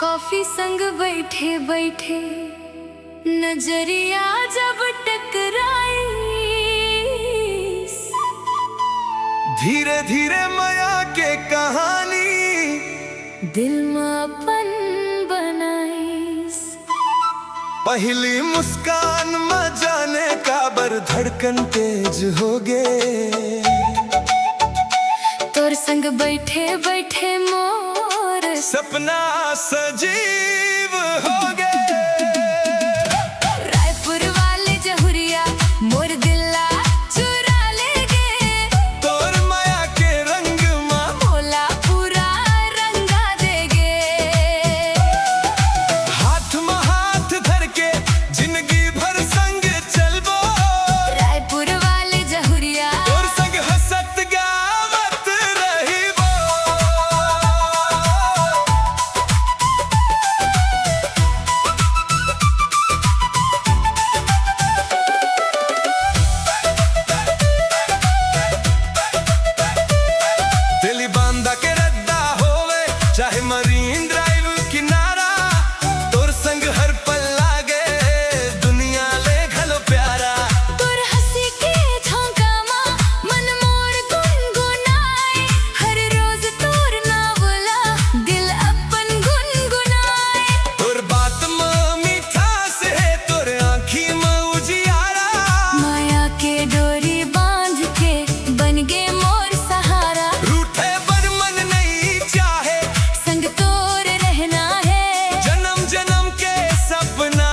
Coffee संग बैठे बैठे नजरिया जब टकराई, धीरे धीरे माया के कहानी दिल में अपन बनाई। पहली मुस्कान में जाने का बर धड़कन तेज हो गए। तोर संग बैठे बैठे मोर सपना सजीव हो गए। रायपुर वाले जहुरिया मोर दिला चुरा ले गे। तोर माया के रंग मा मोला पूरा रंगा देगे। हाथ में हाथ धर के जिंदगी भर संग चलबो। रायपुर वाले जहुरिया तोर संग हंसत गावत रहिबो। दिल बांधा के रद्दा होवे चाहे मरीन ड्राइव किनारा। तोर संग हर पल लागे दुनिया ले घलो प्यारा। तोर हंसी के झोंका मा मन मोर गुनगुनाए। हर रोज तोर नावला दिल अपन गुनगुनाए। तोर बात में मिठास है तोर आँखी में उजियारा। माया के डोरी बांध के बन गे मोर सहारा। रूठे पर मन नहीं चाहे संग तोर रहना है, जन्म जन्म के सपना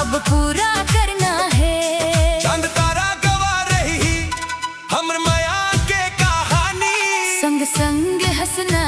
अब पूरा करना है। चांद तारा गवा रही हमर माया के कहानी। संग संग हंसना